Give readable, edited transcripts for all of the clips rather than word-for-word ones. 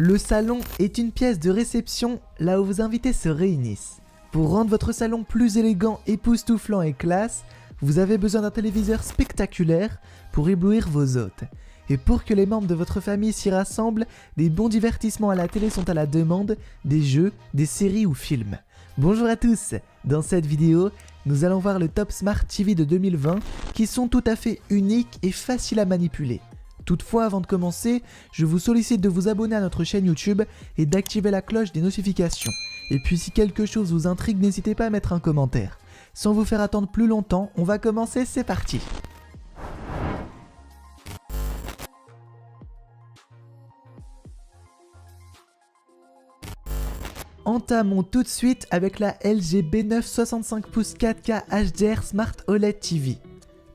Le salon est une pièce de réception là où vos invités se réunissent. Pour rendre votre salon plus élégant, époustouflant et classe, vous avez besoin d'un téléviseur spectaculaire pour éblouir vos hôtes. Et pour que les membres de votre famille s'y rassemblent, des bons divertissements à la télé sont à la demande, des jeux, des séries ou films. Bonjour à tous, dans cette vidéo, nous allons voir le Top Smart TV de 2020 qui sont tout à fait uniques et faciles à manipuler. Toutefois, avant de commencer, je vous sollicite de vous abonner à notre chaîne YouTube et d'activer la cloche des notifications. Et puis si quelque chose vous intrigue, n'hésitez pas à mettre un commentaire. Sans vous faire attendre plus longtemps, on va commencer, c'est parti. Entamons tout de suite avec la LG B9 65 pouces 4K HDR Smart OLED TV.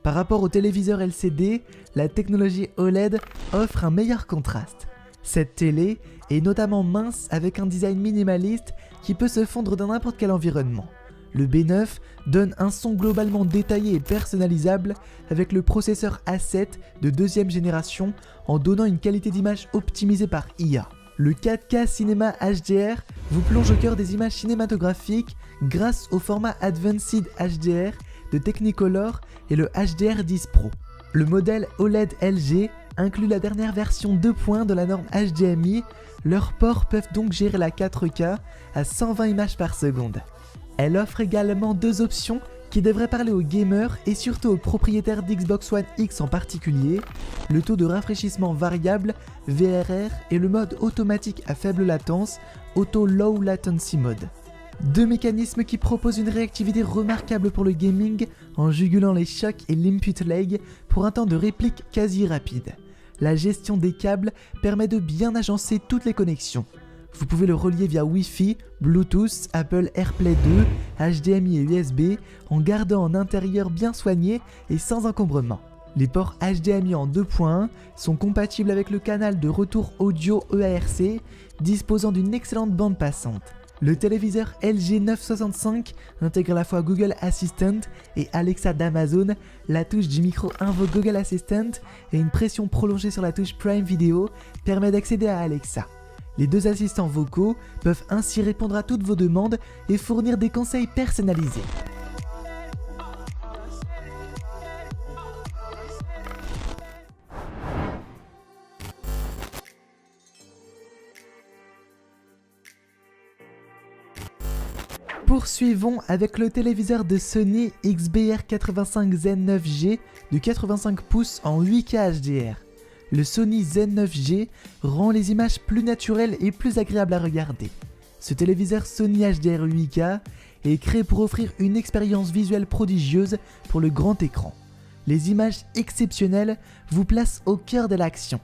Par rapport au téléviseur LCD, la technologie OLED offre un meilleur contraste. Cette télé est notamment mince avec un design minimaliste qui peut se fondre dans n'importe quel environnement. Le B9 donne un son globalement détaillé et personnalisable avec le processeur A7 de deuxième génération en donnant une qualité d'image optimisée par IA. Le 4K Cinema HDR vous plonge au cœur des images cinématographiques grâce au format Advanced HDR de Technicolor et le HDR10 Pro. Le modèle OLED LG inclut la dernière version 2.1 de la norme HDMI, leurs ports peuvent donc gérer la 4K à 120 images par seconde. Elle offre également deux options qui devraient parler aux gamers et surtout aux propriétaires d'Xbox One X en particulier, le taux de rafraîchissement variable VRR et le mode automatique à faible latence Auto Low Latency Mode. Deux mécanismes qui proposent une réactivité remarquable pour le gaming en jugulant les chocs et l'input lag pour un temps de réplique quasi rapide. La gestion des câbles permet de bien agencer toutes les connexions. Vous pouvez le relier via Wi-Fi, Bluetooth, Apple AirPlay 2, HDMI et USB en gardant un intérieur bien soigné et sans encombrement. Les ports HDMI en 2.1 sont compatibles avec le canal de retour audio EARC disposant d'une excellente bande passante. Le téléviseur LG 965 intègre à la fois Google Assistant et Alexa d'Amazon, la touche du micro invoque Google Assistant et une pression prolongée sur la touche Prime Video permet d'accéder à Alexa. Les deux assistants vocaux peuvent ainsi répondre à toutes vos demandes et fournir des conseils personnalisés. Poursuivons avec le téléviseur de Sony XBR85 Z9G de 85 pouces en 8K HDR. Le Sony Z9G rend les images plus naturelles et plus agréables à regarder. Ce téléviseur Sony HDR 8K est créé pour offrir une expérience visuelle prodigieuse pour le grand écran. Les images exceptionnelles vous placent au cœur de l'action.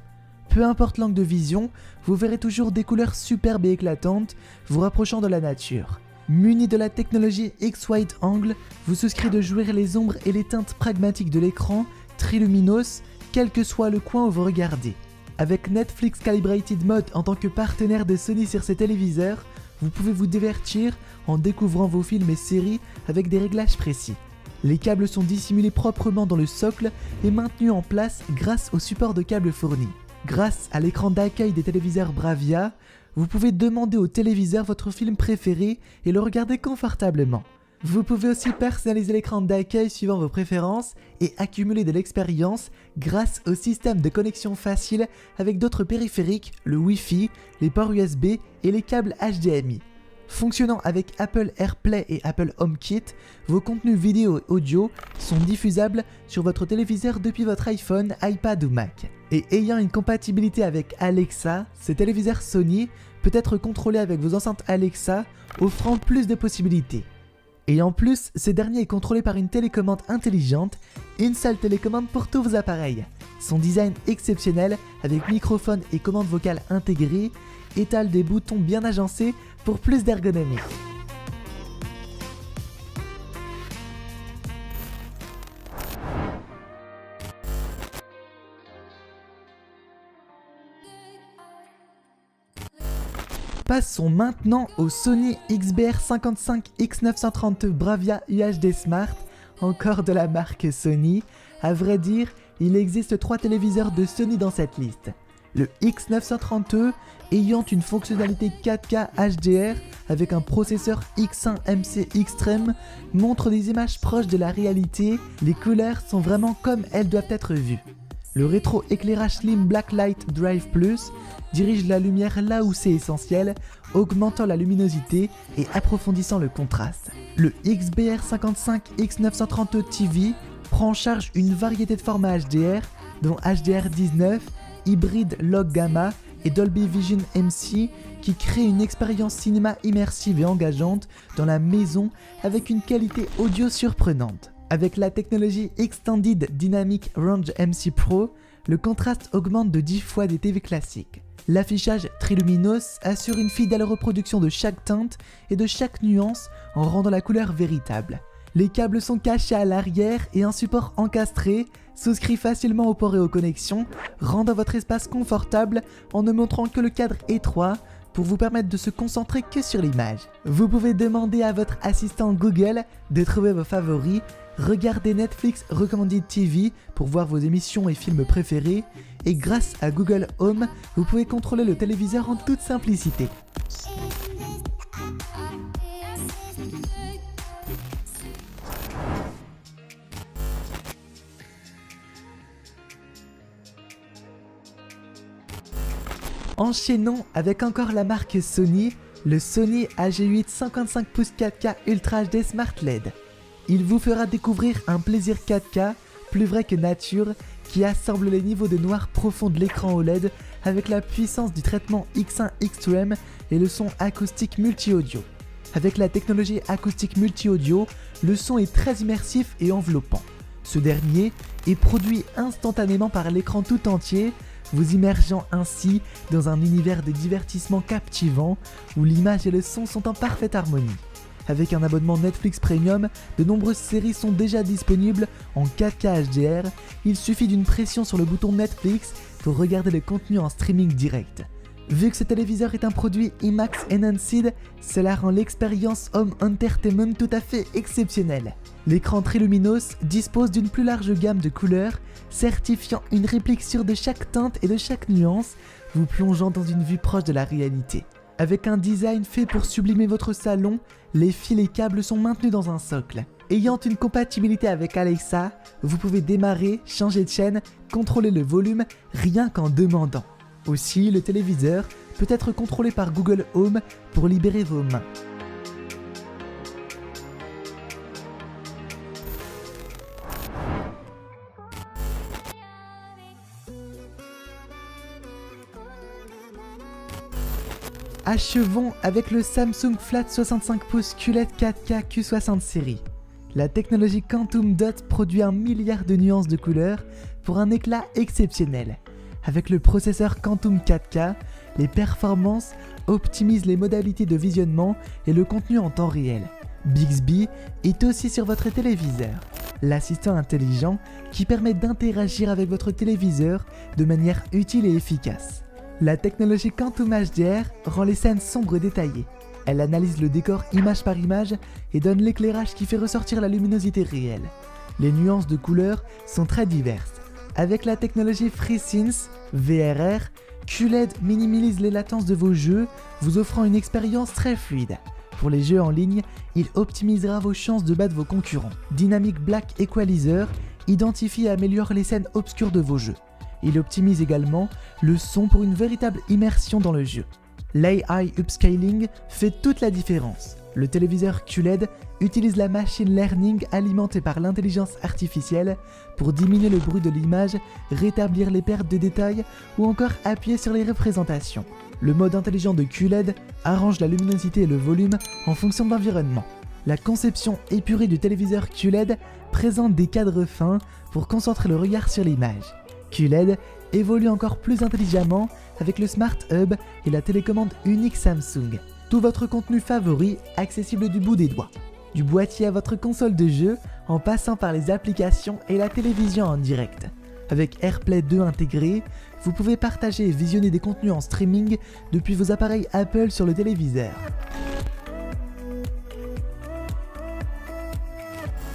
Peu importe l'angle de vision, vous verrez toujours des couleurs superbes et éclatantes vous rapprochant de la nature. Muni de la technologie X-Wide Angle, vous souscrit de jouir les ombres et les teintes pragmatiques de l'écran, triluminos, quel que soit le coin où vous regardez. Avec Netflix Calibrated Mode en tant que partenaire de Sony sur ses téléviseurs, vous pouvez vous divertir en découvrant vos films et séries avec des réglages précis. Les câbles sont dissimulés proprement dans le socle et maintenus en place grâce au support de câbles fourni. Grâce à l'écran d'accueil des téléviseurs Bravia, vous pouvez demander au téléviseur votre film préféré et le regarder confortablement. Vous pouvez aussi personnaliser l'écran d'accueil suivant vos préférences et accumuler de l'expérience grâce au système de connexion facile avec d'autres périphériques, le Wi-Fi, les ports USB et les câbles HDMI. Fonctionnant avec Apple AirPlay et Apple HomeKit, vos contenus vidéo et audio sont diffusables sur votre téléviseur depuis votre iPhone, iPad ou Mac. Et ayant une compatibilité avec Alexa, ce téléviseur Sony peut être contrôlé avec vos enceintes Alexa, offrant plus de possibilités. Et en plus, ce dernier est contrôlé par une télécommande intelligente, une seule télécommande pour tous vos appareils. Son design exceptionnel, avec microphone et commande vocale intégrées, étale des boutons bien agencés pour plus d'ergonomie. Passons maintenant au Sony XBR55X930 Bravia UHD Smart, encore de la marque Sony. À vrai dire, il existe 3 téléviseurs de Sony dans cette liste. Le X930E, ayant une fonctionnalité 4K HDR avec un processeur X1 MC Extreme, montre des images proches de la réalité, les couleurs sont vraiment comme elles doivent être vues. Le rétro-éclairage Slim Blacklight Drive Plus dirige la lumière là où c'est essentiel, augmentant la luminosité et approfondissant le contraste. Le XBR55 X930E TV prend en charge une variété de formats HDR, dont HDR19, Hybrid Log Gamma et Dolby Vision MC, qui créent une expérience cinéma immersive et engageante dans la maison avec une qualité audio surprenante. Avec la technologie Extended Dynamic Range MC Pro, le contraste augmente de 10 fois des TV classiques. L'affichage Triluminos assure une fidèle reproduction de chaque teinte et de chaque nuance en rendant la couleur véritable. Les câbles sont cachés à l'arrière et un support encastré souscrit facilement aux ports et aux connexions, rendant votre espace confortable en ne montrant que le cadre étroit pour vous permettre de se concentrer que sur l'image. Vous pouvez demander à votre assistant Google de trouver vos favoris, regarder Netflix Recommended TV pour voir vos émissions et films préférés, et grâce à Google Home, vous pouvez contrôler le téléviseur en toute simplicité. Enchaînons avec encore la marque Sony, le Sony AG8 55 pouces 4K Ultra HD Smart LED. Il vous fera découvrir un plaisir 4K plus vrai que nature qui assemble les niveaux de noir profond de l'écran OLED avec la puissance du traitement X1 Extreme et le son acoustique multi-audio. Avec la technologie acoustique multi-audio, le son est très immersif et enveloppant. Ce dernier est produit instantanément par l'écran tout entier, vous immergeant ainsi dans un univers de divertissement captivant où l'image et le son sont en parfaite harmonie. Avec un abonnement Netflix Premium, de nombreuses séries sont déjà disponibles en 4K HDR, il suffit d'une pression sur le bouton Netflix pour regarder le contenu en streaming direct. Vu que ce téléviseur est un produit IMAX Enhanced, cela rend l'expérience Home Entertainment tout à fait exceptionnelle. L'écran Triluminos dispose d'une plus large gamme de couleurs, certifiant une réplique sûre de chaque teinte et de chaque nuance, vous plongeant dans une vue proche de la réalité. Avec un design fait pour sublimer votre salon, les fils et câbles sont maintenus dans un socle. Ayant une compatibilité avec Alexa, vous pouvez démarrer, changer de chaîne, contrôler le volume rien qu'en demandant. Aussi, le téléviseur peut être contrôlé par Google Home pour libérer vos mains. Achevons avec le Samsung Flat 65 pouces QLED 4K Q60 série. La technologie Quantum Dot produit 1 milliard de nuances de couleurs pour un éclat exceptionnel. Avec le processeur Quantum 4K, les performances optimisent les modalités de visionnement et le contenu en temps réel. Bixby est aussi sur votre téléviseur, l'assistant intelligent qui permet d'interagir avec votre téléviseur de manière utile et efficace. La technologie Quantum HDR rend les scènes sombres et détaillées. Elle analyse le décor image par image et donne l'éclairage qui fait ressortir la luminosité réelle. Les nuances de couleurs sont très diverses. Avec la technologie FreeSync VRR, QLED minimise les latences de vos jeux, vous offrant une expérience très fluide. Pour les jeux en ligne, il optimisera vos chances de battre vos concurrents. Dynamic Black Equalizer identifie et améliore les scènes obscures de vos jeux. Il optimise également le son pour une véritable immersion dans le jeu. L'AI Upscaling fait toute la différence. Le téléviseur QLED utilise la machine learning alimentée par l'intelligence artificielle pour diminuer le bruit de l'image, rétablir les pertes de détails ou encore appuyer sur les représentations. Le mode intelligent de QLED arrange la luminosité et le volume en fonction de l'environnement. La conception épurée du téléviseur QLED présente des cadres fins pour concentrer le regard sur l'image. QLED évolue encore plus intelligemment avec le Smart Hub et la télécommande unique Samsung. Tout votre contenu favori accessible du bout des doigts. Du boîtier à votre console de jeu en passant par les applications et la télévision en direct. Avec AirPlay 2 intégré, vous pouvez partager et visionner des contenus en streaming depuis vos appareils Apple sur le téléviseur.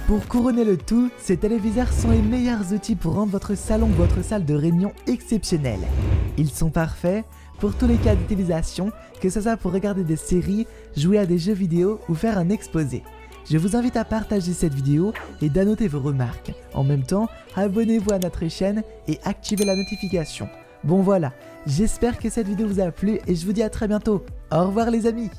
Pour couronner le tout, ces téléviseurs sont les meilleurs outils pour rendre votre salon ou votre salle de réunion exceptionnelle. Ils sont parfaits pour tous les cas d'utilisation, que ce soit pour regarder des séries, jouer à des jeux vidéo ou faire un exposé. Je vous invite à partager cette vidéo et d'annoter vos remarques. En même temps, abonnez-vous à notre chaîne et activez la notification. Bon voilà, j'espère que cette vidéo vous a plu et je vous dis à très bientôt. Au revoir les amis!